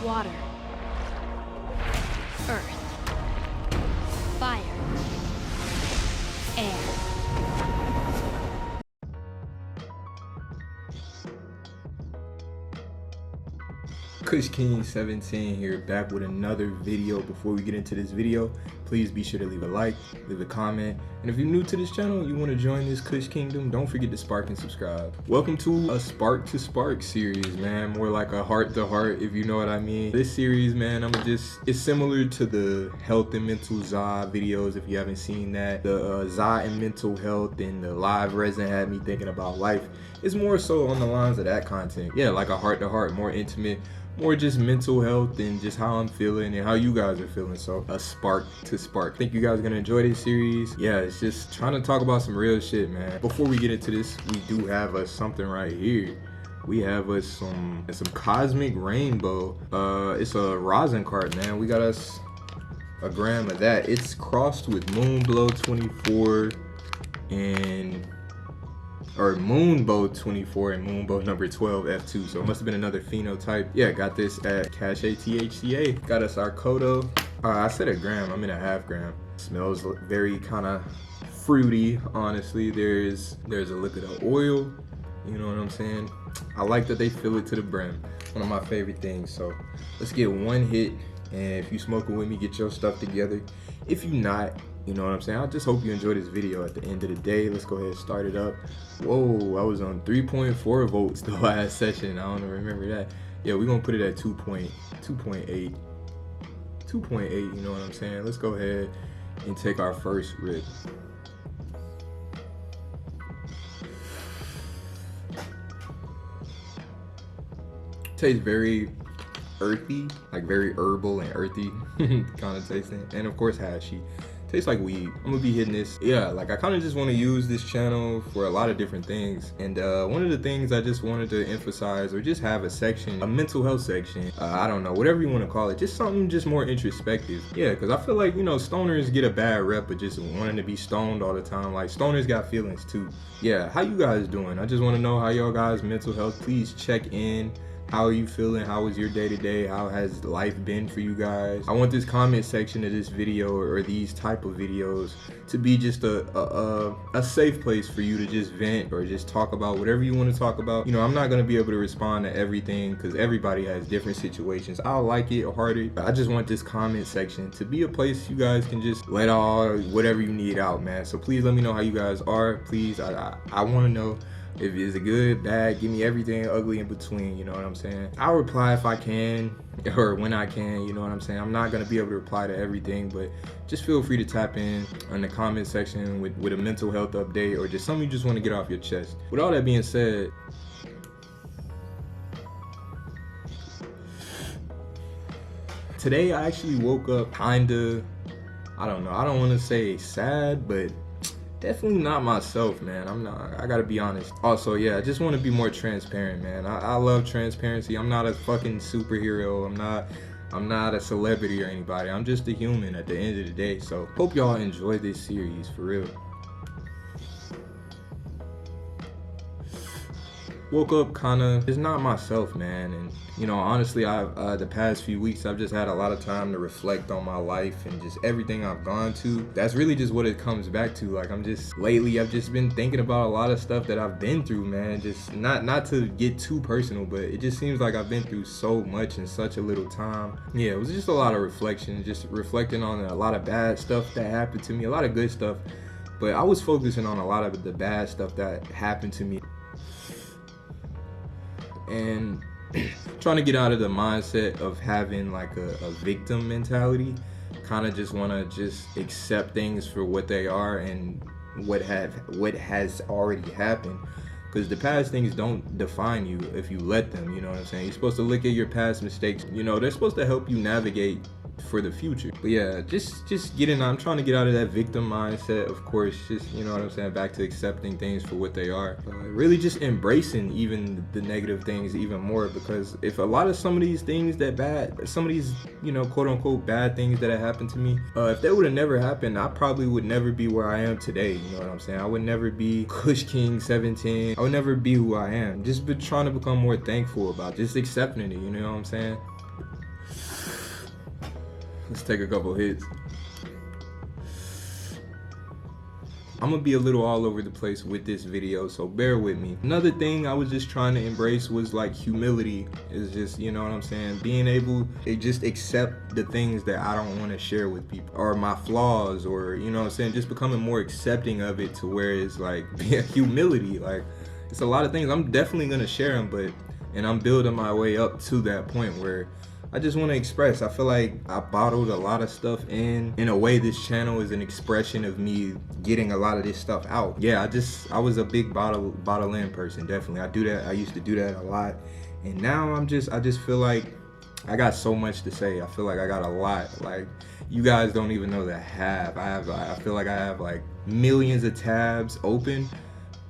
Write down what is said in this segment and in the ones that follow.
water, earth, fire, air. Kush King 17 here, back with another video. Before we get into this video, please be sure to leave a like, leave a comment, and if you're new to this channel, you want to join this Kush Kingdom, don't forget to spark and subscribe. Welcome to a Spark to Spark series, man. More like a heart to heart, if you know what I mean. This series, man, it's similar to the health and mental ZA videos, if you haven't seen that. The ZA and mental health and the live resin had me thinking about life. It's more so on the lines of that content. Yeah, like a heart to heart, more intimate, more just mental health and just how I'm feeling and how you guys are feeling. So a spark to spark. I think you guys are gonna enjoy this series. Yeah, it's just trying to talk about some real shit, man. Before we get into this, we do have us something right here. We have us some Cosmic Rainbow. It's a rosin cart, man. We got us a gram of that. It's crossed with Moonbow 24 and Moonbow 24 and Moonbow number 12 F2, so it must have been another phenotype. Yeah, got this at Cache THCA. Got us our Kodo. I said a gram, I mean a half gram. Smells very kind of fruity, honestly. There's a liquid of oil, you know what I'm saying? I like that they fill it to the brim. One of my favorite things. So let's get one hit, and if you smoking with me, get your stuff together. If you not, you know what I'm saying? I just hope you enjoy this video at the end of the day. Let's go ahead and start it up. Whoa, I was on 3.4 volts the last session. I don't remember that. Yeah, we're gonna put it at 2.8. 2.8, you know what I'm saying? Let's go ahead and take our first rip. Tastes very earthy, like very herbal and earthy kind of tasting, and of course hashy. Tastes like weed. I'm gonna be hitting this. Yeah, like I kind of just want to use this channel for a lot of different things, and one of the things I just wanted to emphasize, or just have a section, a mental health section, I don't know, whatever you want to call it, just something just more introspective. Yeah, because I feel like, you know, stoners get a bad rep of just wanting to be stoned all the time. Like, stoners got feelings too. Yeah, how you guys doing? I just want to know how y'all guys mental health. Please check in. How are you feeling? How was your day-to-day? How has life been for you guys? I want this comment section of this video, or these type of videos, to be just a safe place for you to just vent or just talk about whatever you want to talk about. You know, I'm not going to be able to respond to everything because everybody has different situations. I'll like it or hard it. I just want this comment section to be a place you guys can just let all whatever you need out, man. So please let me know how you guys are. Please, I want to know. If it's a good, bad, give me everything ugly in between, you know what I'm saying? I'll reply if I can, or when I can, you know what I'm saying? I'm not gonna be able to reply to everything, but just feel free to tap in the comment section with a mental health update, or just something you just wanna get off your chest. With all that being said, today I actually woke up kinda, I don't know, I don't wanna say sad, but definitely not myself, man. I gotta be honest. Also, yeah, I just want to be more transparent, man. I love transparency. I'm not a fucking superhero. I'm not a celebrity or anybody. I'm just a human at the end of the day. So hope y'all enjoy this series, for real. Woke up kinda just not myself, man, and you know, honestly, the past few weeks I've just had a lot of time to reflect on my life and just everything I've gone to. That's really just what it comes back to. Like, lately I've just been thinking about a lot of stuff that I've been through, man. Just not to get too personal, but it just seems like I've been through so much in such a little time. Yeah, it was just a lot of reflection, just reflecting on a lot of bad stuff that happened to me, a lot of good stuff, but I was focusing on a lot of the bad stuff that happened to me. And trying to get out of the mindset of having like a victim mentality, kind of just want to just accept things for what they are and what has already happened, because the past things don't define you if you let them, you know what I'm saying? You're supposed to look at your past mistakes, you know, they're supposed to help you navigate for the future. But yeah, just getting, I'm trying to get out of that victim mindset, of course, just, you know what I'm saying, back to accepting things for what they are. Really just embracing even the negative things even more, because if a lot of some of these things some of these, you know, quote unquote bad things that have happened to me, if they would have never happened, I probably would never be where I am today, you know what I'm saying? I would never be Kush King 17. I would never be who I am. Just trying to become more thankful about just accepting it, you know what I'm saying? Let's take a couple hits. I'm gonna be a little all over the place with this video, so bear with me. Another thing I was just trying to embrace was like humility. Is just, you know what I'm saying, being able to just accept the things that I don't want to share with people, or my flaws, or, you know what I'm saying, just becoming more accepting of it, to where it's like humility. Like, it's a lot of things I'm definitely gonna share them, and I'm building my way up to that point where I just want to express. I feel like I bottled a lot of stuff in a way. This channel is an expression of me getting a lot of this stuff out. Yeah, I was a big bottle in person, definitely. I do that. I used to do that a lot, and now I just feel like I got so much to say. I feel like I got a lot. Like, you guys don't even know the half. I feel like I have like millions of tabs open,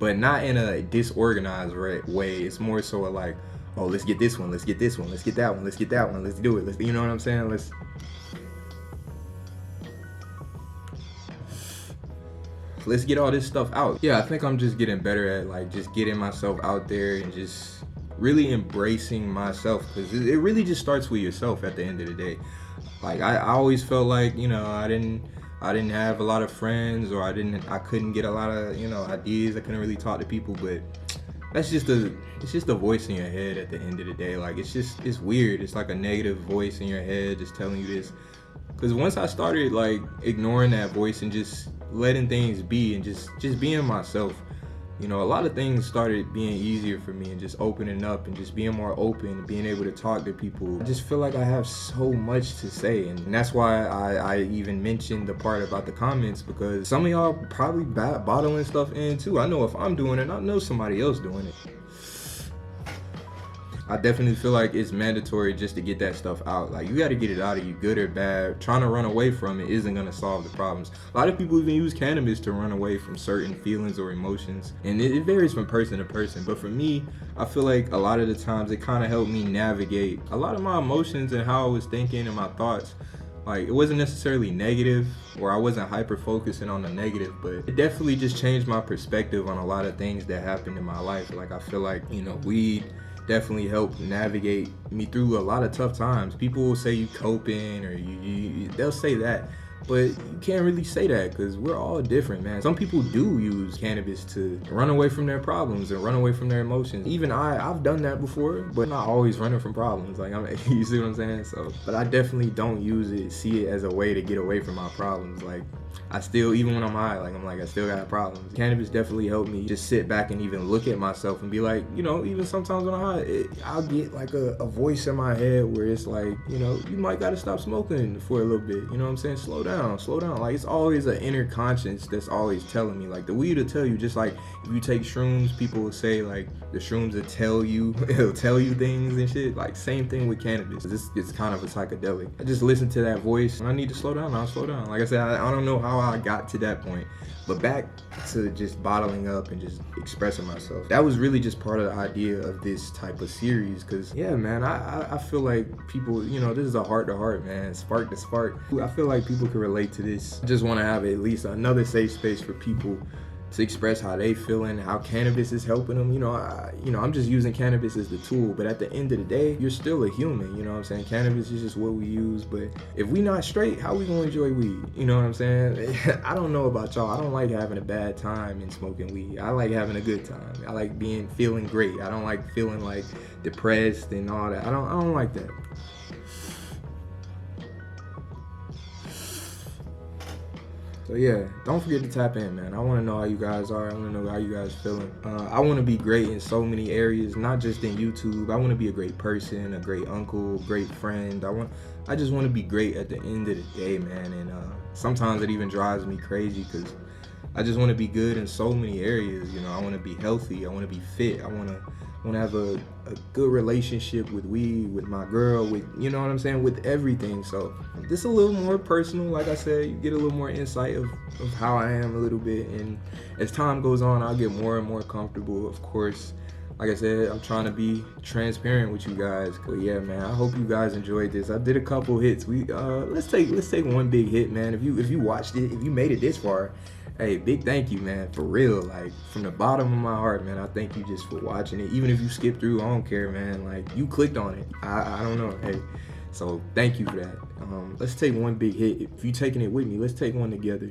but not in a disorganized way. It's more so like, oh, let's get this one, let's get this one, let's get that one, let's get that one, let's do it. You know what I'm saying? Let's get all this stuff out. Yeah, I think I'm just getting better at like just getting myself out there and just really embracing myself, because it really just starts with yourself at the end of the day. Like, I always felt like, you know, I didn't have a lot of friends, or I couldn't get a lot of, you know, ideas. I couldn't really talk to people, but it's just a voice in your head at the end of the day. Like, it's weird. It's like a negative voice in your head just telling you this. Because once I started like ignoring that voice and just letting things be and just being myself, you know, a lot of things started being easier for me, and just opening up and just being more open, being able to talk to people. I just feel like I have so much to say, and that's why I even mentioned the part about the comments, because some of y'all probably bottling stuff in too. I know if I'm doing it, I know somebody else doing it. I definitely feel like it's mandatory just to get that stuff out. Like, you got to get it out of you, good or bad. Trying to run away from it isn't going to solve the problems. A lot of people even use cannabis to run away from certain feelings or emotions, and it varies from person to person. But for me, I feel like a lot of the times it kind of helped me navigate a lot of my emotions and how I was thinking and my thoughts. Like, it wasn't necessarily negative, or I wasn't hyper focusing on the negative, but it definitely just changed my perspective on a lot of things that happened in my life. Like, I feel like, you know, weed definitely helped navigate me through a lot of tough times. People will say you coping, or they'll say that, but you can't really say that, because we're all different, man. Some people do use cannabis to run away from their problems and run away from their emotions. Even I've done that before, but not always running from problems. Like, you see what I'm saying? So, but I definitely don't see it as a way to get away from my problems. Like, I still, even when I'm high, I still got problems. Cannabis definitely helped me just sit back and even look at myself and be like, you know, even sometimes when I'm high, I'll get like a voice in my head where it's like, you know, you might gotta stop smoking for a little bit. You know what I'm saying? Slow down. Like, it's always an inner conscience that's always telling me. Like, the weed will tell you, just like if you take shrooms, people will say like the shrooms will tell you, it'll tell you things and shit. Like, same thing with cannabis. It's kind of a psychedelic. I just listen to that voice. When I need to slow down, I'll slow down. Like I said, I don't know how I got to that point, but back to just bottling up and just expressing myself. That was really just part of the idea of this type of series, because yeah, man, I feel like people, you know, this is a heart to heart, man, spark to spark. I feel like people can relate to this. I just want to have at least another safe space for people to express how they feeling, how cannabis is helping them. You know, I'm just using cannabis as the tool, but at the end of the day, you're still a human. You know what I'm saying? Cannabis is just what we use, but if we not straight, how we gonna enjoy weed? You know what I'm saying? I don't know about y'all. I don't like having a bad time in smoking weed. I like having a good time. I like feeling great. I don't like feeling like depressed and all that. I don't like that. So yeah, don't forget to tap in, man. I want to know how you guys are. I want to know how you guys feeling. I want to be great in so many areas, not just in YouTube. I want to be a great person, a great uncle, great friend. I just want to be great at the end of the day, man. And sometimes it even drives me crazy, because I just want to be good in so many areas. You know, I want to be healthy. I want to be fit. I want to have a good relationship with weed, with my girl, with, you know what I'm saying, with everything. So this a little more personal. Like I said, you get a little more insight of how I am a little bit, and as time goes on, I'll get more and more comfortable. Of course, like I said, I'm trying to be transparent with you guys. But yeah, man, I hope you guys enjoyed this. I did a couple hits. Let's take one big hit, man. If you watched it, if you made it this far, hey, big thank you, man, for real. Like, from the bottom of my heart, man, I thank you just for watching it. Even if you skip through, I don't care, man. Like, you clicked on it. I don't know. Hey, So thank you for that. Let's take one big hit. If you taking it with me, let's take one together.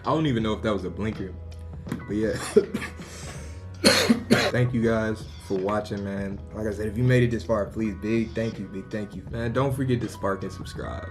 I don't even know if that was a blinker, but yeah. Thank you guys for watching, man. Like I said, if you made it this far, please, big thank you, man. Don't forget to spark and subscribe.